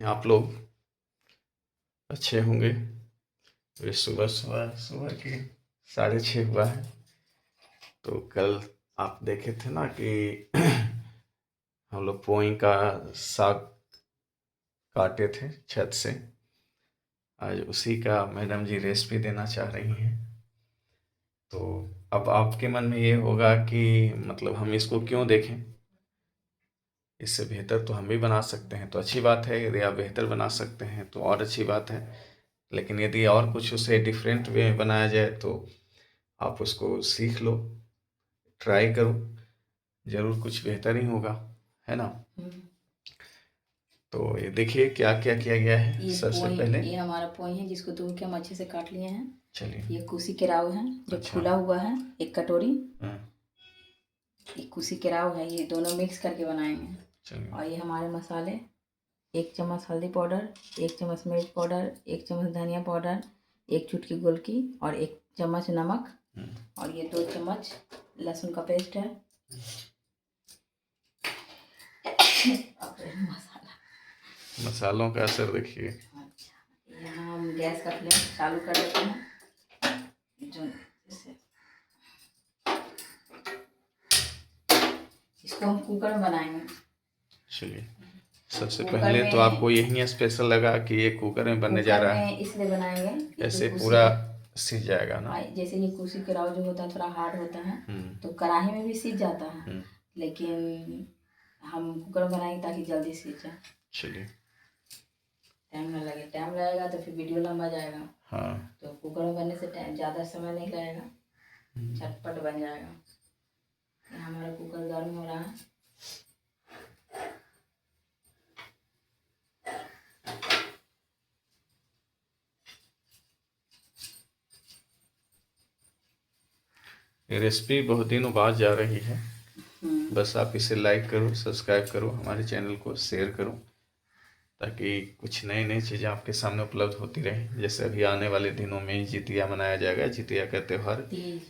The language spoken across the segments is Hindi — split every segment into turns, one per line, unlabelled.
आप लोग अच्छे होंगे। अभी सुबह सुबह सुबह के 6:30 हुआ है। तो कल आप देखे थे ना कि हम लोग पोई का साग काटे थे छत से। आज उसी का मैडम जी रेसिपी देना चाह रही हैं। तो अब आपके मन में ये होगा कि मतलब हम इसको क्यों देखें, इससे बेहतर तो हम भी बना सकते हैं। तो अच्छी बात है, यदि आप बेहतर बना सकते हैं तो और अच्छी बात है। लेकिन यदि और कुछ उसे डिफरेंट वे में बनाया जाए तो आप उसको सीख लो, ट्राई करो, ज़रूर कुछ बेहतर ही होगा, है ना। तो ये देखिए क्या क्या किया गया है।
ये
सबसे
पोई,
पहले
ये हमारा पोई है जिसको धो के हम अच्छे से काट लिए हैं।
चलिए।
ये कुसी केराव है जो
अच्छा।
फूला हुआ है, एक कटोरी।
हाँ,
ये कुसी केराव है, ये दोनों मिक्स करके बनाएंगे।
चलिए।
और ये हमारे मसाले, 1 चम्मच हल्दी पाउडर, 1 चम्मच मिर्च पाउडर, 1 चम्मच धनिया पाउडर, 1 चुटकी गोलकी और 1 चम्मच नमक। और ये 2 चम्मच लहसुन का पेस्ट है। मसाला,
मसालों का असर देखिए।
अच्छा, यहाँ हम गैस का फ्लेम चालू कर देते हैं। जो जैसे इसको हम कुकर में बनाएंगे।
चलिए, सबसे
कुकर
पहले तो आपको
में,
यही स्पेशल लगा कि ये कुकर में बनने जा
कुकर
रहा है।
में इसलिए बनाएंगे कि
ऐसे
जो कुसी,
पूरा सीज जाएगा ना।
हाँ, जैसे ये कुसी केराव जो होता है थोड़ा हार्ड होता है, तो कढ़ाई में भी सीज जाता है। लेकिन हम कुकर में बनाएंगे ताकि जल्दी सीज जाए,
चलिए।
टाइम ना लगे। टाइम लगेगा तो फिर वीडियो लंबा जाएगा।
हाँ।
तो कुकर में बनने से टाइम ज़्यादा समय नहीं लगेगा, झटपट बन जाएगा। यहाँ हमारा कुकर गर्म हो रहा है।
ये रेसिपी बहुत दिनों बाद जा रही है। बस आप इसे लाइक करो, सब्सक्राइब करो, हमारे चैनल को शेयर करो, ताकि कुछ नई नई चीज़ें आपके सामने उपलब्ध होती रहे। जैसे अभी आने वाले दिनों में जितिया मनाया जाएगा, जितिया का त्यौहार,
तीज,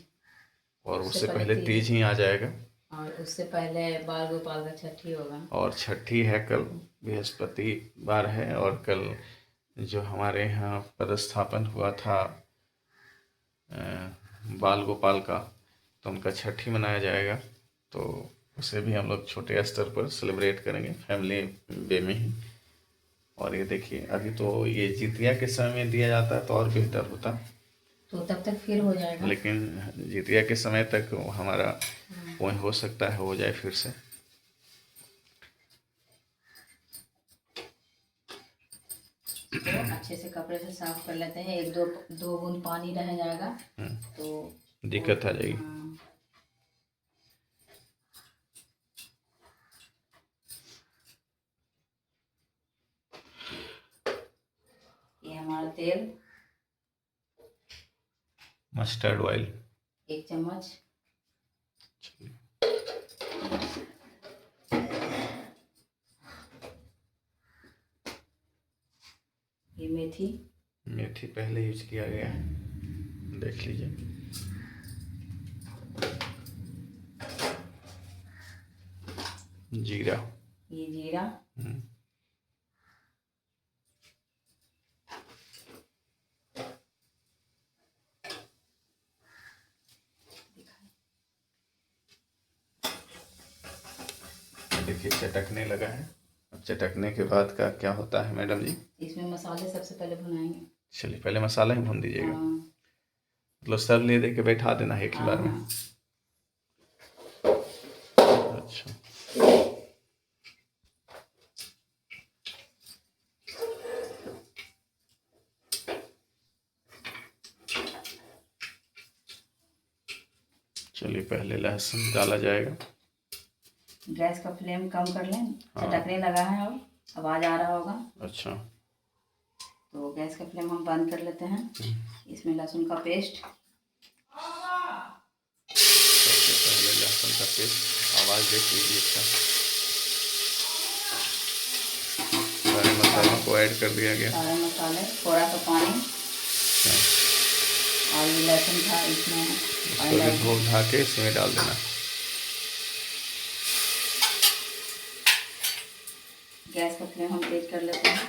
और उससे पहले तीज ही आ जाएगा।
और उससे पहले बाल गोपाल का छठी होगा।
और छठी है कल, बृहस्पतिवार है। और कल जो हमारे यहाँ पदस्थापन हुआ था बाल गोपाल का, तो उनका छठी मनाया जाएगा। तो उसे भी हम लोग छोटे स्तर पर सेलिब्रेट करेंगे, फैमिली वे में ही। और ये देखिए, अभी तो ये जितिया के समय में दिया जाता है तो और बेहतर होता,
तो तब तक फिर हो जाएगा।
लेकिन जितिया के समय तक हमारा वही हो सकता है हो जाए फिर से।
तो अच्छे से कपड़े से साफ कर लेते हैं। एक दो दो बूंद पानी रह जाएगा तो
दिक्कत आ जाएगी।
हाँ। ये हमारा तेल,
मस्टर्ड ऑयल
1 चम्मच। ये मेथी,
मेथी पहले यूज किया गया है, देख लीजिए। जीरा,
ये जीरा,
देखिए चटकने लगा है। अब चटकने के बाद का क्या होता है मैडम जी?
इसमें मसाले सबसे पहले भुनाएंगे।
चलिए, पहले मसाला ही भून दीजिएगा।
हाँ,
मतलब सब ले दे के बैठा देना है एक ही बार में।
हाँ।
अच्छा, चलिए पहले लहसुन डाला जाएगा।
गैस का फ्लेम कम कर लें।
हाँ।
चटकने लगा है, अब आवाज़ आ रहा होगा।
अच्छा।
तो गैस का फ्लेम हम बंद कर लेते हैं। इसमें लहसुन का पेस्ट,
सबसे पहले लहसुन का पेस्ट, आवाज़ देख लीजिए इसका। सारे मसालों को ऐड कर दिया गया।
सारे मसाले, थोड़ा सा पानी,
अच्छा,
और ये लहसुन था इसमें,
इसको भी धो धा के इसमें डाल देना।
गैस का फ्लेम हम तेज कर लेते हैं।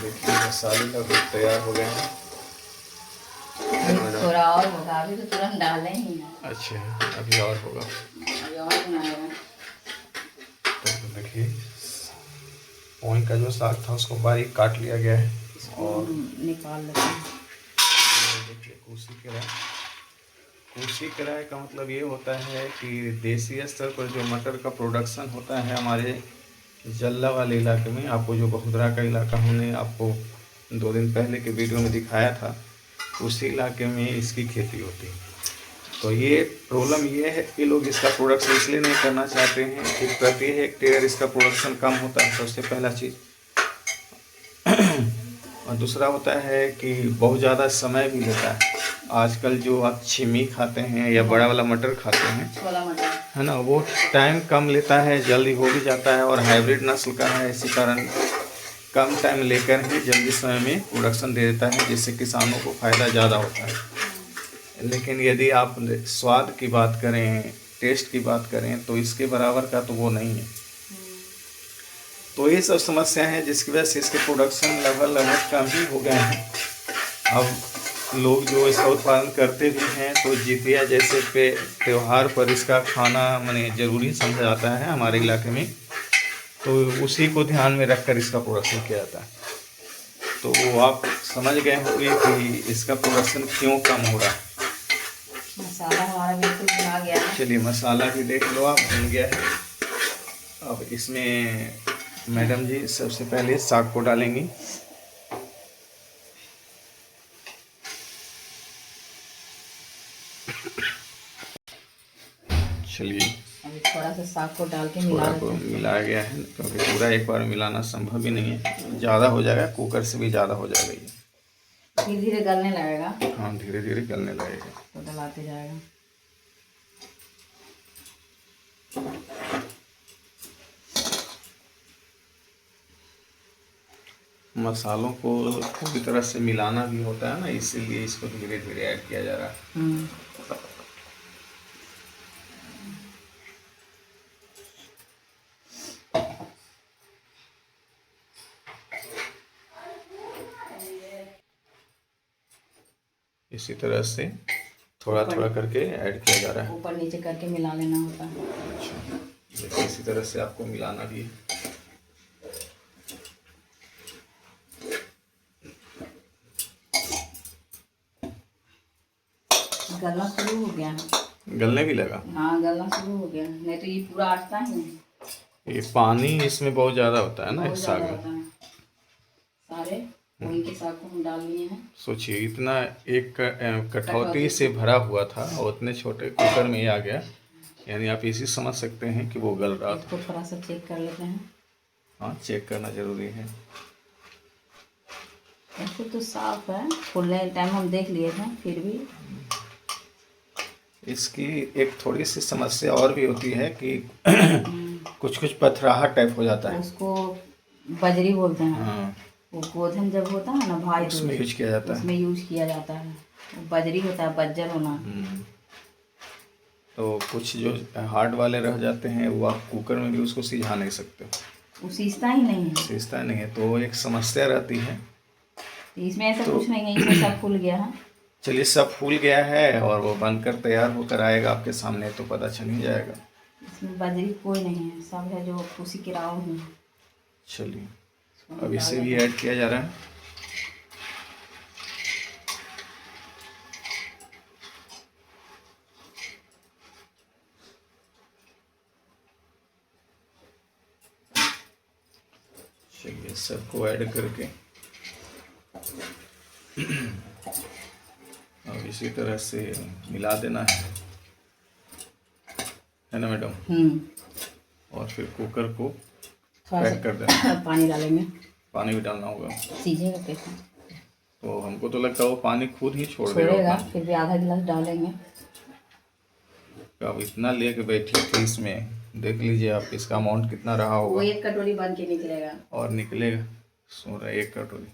देखिए मसाले का भी तैयार हो गए हैं।
थोड़ा और होगा, अभी तो तुरंत डालें ही ना।
अच्छा, अभी और होगा।
अभी और बनाएगा।
तो देखिए पोई का जो साग था उसको बारीक काट लिया गया है और
निकाल लेते हैं।
देखिए कुशी कढ़ाई का मतलब ये होता है कि देसी स्तर पर जो मटर का प्रोडक्शन होता है हमारे जल्ला वाले इलाके में, आपको जो बहुदरा का इलाका हमने आपको 2 दिन पहले के वीडियो में दिखाया था, उसी इलाके में इसकी खेती होती है। तो ये प्रॉब्लम ये है कि लोग इसका प्रोडक्शन इसलिए नहीं करना चाहते हैं कि प्रति हेक्टेयर इसका प्रोडक्शन कम होता है, सबसे पहला चीज़। और दूसरा होता है कि बहुत ज़्यादा समय भी लेता है। आजकल जो आप छिमी खाते हैं या बड़ा वाला मटर खाते हैं,
छोला मटर,
है ना, वो टाइम कम लेता है, जल्दी हो भी जाता है और हाइब्रिड नस्ल का है, इसी कारण कम टाइम लेकर ही जल्दी समय में प्रोडक्शन दे देता है, जिससे किसानों को फ़ायदा ज़्यादा होता है। लेकिन यदि आप स्वाद की बात करें, टेस्ट की बात करें, तो इसके बराबर का तो वो नहीं है। तो ये सब समस्या है जिसकी वजह से इसके प्रोडक्शन लगभग कम ही हो गए हैं। अब लोग जो इसका उत्पादन करते भी हैं तो जितिया जैसे त्यौहार पर इसका खाना माने ज़रूरी समझा जाता है हमारे इलाके में, तो उसी को ध्यान में रखकर इसका प्रोडक्शन किया जाता है। तो आप समझ गए होंगे कि इसका प्रोडक्शन क्यों कम हो रहा है।
मसाला हमारा बिल्कुल भुना गया है। चलिए
मसाला भी देख लो आप, भुन गया है। अब इसमें मैडम जी सबसे पहले साग को डालेंगी। चलिए
अभी थोड़ा सा साग को डाल के
मिलाया गया है, क्योंकि पूरा एक बार मिलाना संभव ही नहीं है, ज़्यादा हो जाएगा, कुकर से भी ज़्यादा हो जाएगा ये।
धीरे धीरे गलने लगेगा।
हाँ, धीरे धीरे गलने लगेगा
तो डलाते जाएगा।
मसालों को पूरी तरह से मिलाना भी होता है ना, इसीलिए इसको धीरे धीरे ऐड किया जा रहा है। इसी तरह से थोड़ा थोड़ा करके ऐड किया जा रहा है,
ऊपर नीचे करके मिला लेना होता है।
अच्छा, देखिए इसी तरह से आपको मिलाना भी है।
गलना शुरू हो गया है।
गलने भी लगा?
हाँ, गलना शुरू हो गया, नहीं तो ये पूरा अटता ही नहीं।
ये पानी इसमें बहुत ज़्यादा होता है ना इस साग में।
सारे पोई के साग को हम डाल लिए हैं।
सोचिए इतना एक कटौती से भरा हुआ था और उतने छोटे कुकर में ही आ गया, यानी आप इसी समझ सकते हैं कि वो गल रहा था।
इसको थोड़ा सा चेक कर लेते हैं।
हाँ, चेक करना ज़रूरी है।
ऐसे तो साफ है, फुलने टाइम हम देख लिए थे, फिर भी
इसकी एक थोड़ी सी समस्या और भी होती है कि कुछ कुछ पथराहट टाइप हो जाता है,
उसको बजरी बोलते हैं।
हाँ,
वो गोधन जब होता है ना भाई,
उसमें यूज किया जाता है।
उसमें यूज किया जाता है। वो बजरी होता है, बज्जर होना।
तो कुछ जो हार्ड वाले रह जाते हैं वो आप कुकर में भी उसको सिझा नहीं सकते,
वो सीजता ही नहीं है।
सीजता नहीं है, तो एक समस्या रहती है।
इसमें ऐसा कुछ नहीं है, इसमें सब फूल गया है।
चलिए, सब फूल गया है और वो बनकर तैयार होकर आएगा आपके सामने तो पता चल ही जाएगा।
इसमें बजरी कोई नहीं है, सब है जो उसी के राउंड में।
चलिए, अब इसे भी ऐड किया जा रहा है। चलिए, सबको ऐड करके अब इसी तरह से मिला देना है ना मैडम? और फिर कुकर को पैक कर देना।
पानी डालेंगे,
पानी भी डालना होगा,
सीझेगा कैसे?
तो हमको तो लगता है वो पानी खुद ही
छोड़ेगा, फिर भी आधा गिलास डालेंगे।
अब इतना लेके बैठे थे इसमें, देख लीजिए आप इसका अमाउंट कितना रहा होगा।
वो 1 कटोरी बन के निकलेगा।
और निकलेगा, सुन रहा है, 1 कटोरी।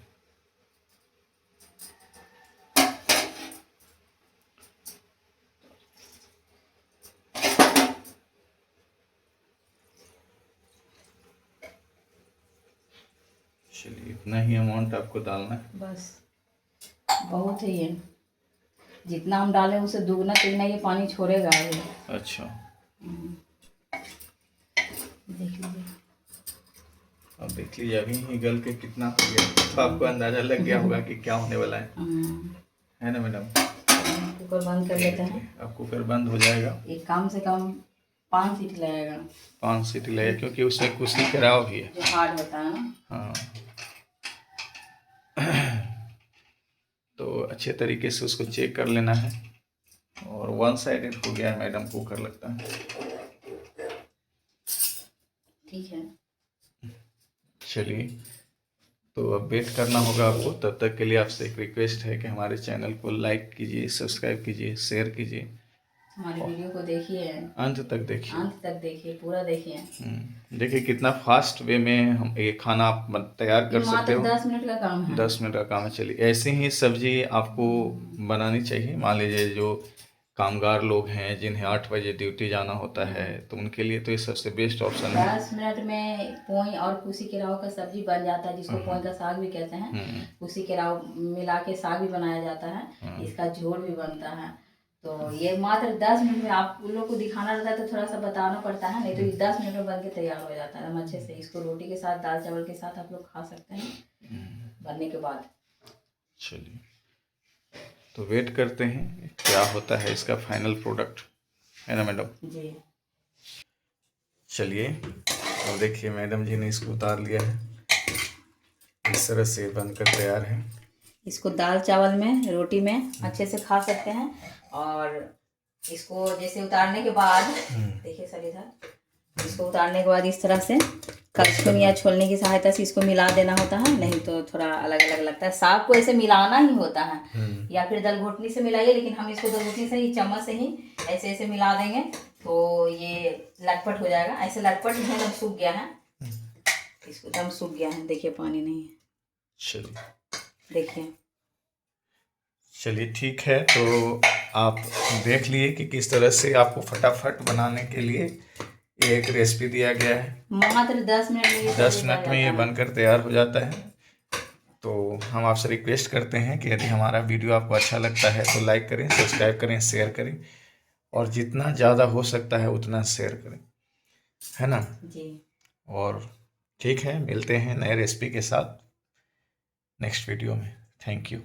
चलिए, इतना ही अमाउंट आपको डालना है।
बस बहुत है ये, जितना हम डालें उससे दुगना तिगना ये पानी छोड़ेगा ये।
अच्छा,
देख लीजिए।
अब देख लीजिए अभी ही गल के कितना हो गया, तो आपको अंदाजा लग गया होगा कि क्या होने वाला है ना मैडम?
कुकर बंद कर लेते हैं।
अब कुकर बंद हो जाएगा।
ये कम से कम 5 सीटी लगेगा।
5 सीटी लगेगा क्योंकि उसमें कुछ कराव भी है,
जो हार्ड होता है ना।
हाँ। तो अच्छे तरीके से उसको चेक कर लेना है। और 1 साइडेड हो गया है मैडम, कुकर लगता है।
ठीक है,
चलिए, तो अब वेट करना होगा आपको। तब तक के लिए आपसे एक रिक्वेस्ट है कि हमारे चैनल को लाइक कीजिए, सब्सक्राइब कीजिए, शेयर कीजिए,
हमारे वीडियो को देखिए,
अंत तक देखिए।
अंत तक देखिए, पूरा देखिए।
देखिए कितना फास्ट वे में हम ये खाना आप तैयार कर सकते हो।
10 मिनट का काम है।
10 मिनट का काम है। चलिए, ऐसे ही सब्जी आपको बनानी चाहिए। मान लीजिए जो कामगार लोग हैं जिन्हें 8 बजे ड्यूटी जाना होता है, तो उनके लिए तो ये सबसे बेस्ट ऑप्शन है।
10 मिनट में पोई और कुसी के राव का सब्जी बन जाता है, जिसको पोई का साग भी कहते हैं। कुसी के राव मिला के साग भी बनाया जाता है, इसका झोल भी बनता है। तो ये मात्र 10 मिनट में आप उन लोग को दिखाना रहता है, तो थोड़ा सा बताना पड़ता है, नहीं तो ये 10 मिनट में बन के तैयार हो जाता है अच्छे से। इसको रोटी के साथ, दाल चावल के साथ आप लोग खा सकते हैं बनने के बाद।
चलिए, तो वेट करते हैं क्या होता है इसका फाइनल प्रोडक्ट, है ना मैडम?
जी।
चलिए, अब देखिए मैडम जी ने इसको उतार लिया है, इस तरह से बनकर तैयार है।
इसको दाल चावल में, रोटी में अच्छे से खा सकते हैं। और इसको जैसे उतारने के बाद देखिए सर, इधर इसको उतारने के बाद इस तरह से कलछुल या छोलने की सहायता से इसको मिला देना होता है, नहीं तो थोड़ा अलग अलग लगता है। साग को ऐसे मिलाना ही होता है, या फिर दल घोटनी से मिलाइए, लेकिन हम इसको दल घोटनी से ही, चम्मच से ही ऐसे ऐसे मिला देंगे तो ये लटपट हो जाएगा। ऐसे लटपट नहीं है, सूख गया है, इसको एकदम सूख गया है। देखिए पानी नहीं है,
चलिए
देखिए।
चलिए ठीक है, तो आप देख लिए कि किस तरह से आपको फटाफट बनाने के लिए एक रेसिपी दिया गया है।
मात्र 10 मिनट में
10 मिनट में ये बनकर तैयार हो जाता है। तो हम आपसे रिक्वेस्ट करते हैं कि यदि हमारा वीडियो आपको अच्छा लगता है तो लाइक करें, सब्सक्राइब करें, शेयर करें, और जितना ज़्यादा हो सकता है उतना शेयर करें, है ना
जी।
और ठीक है, मिलते हैं नए रेसिपी के साथ नेक्स्ट वीडियो में। Thank you.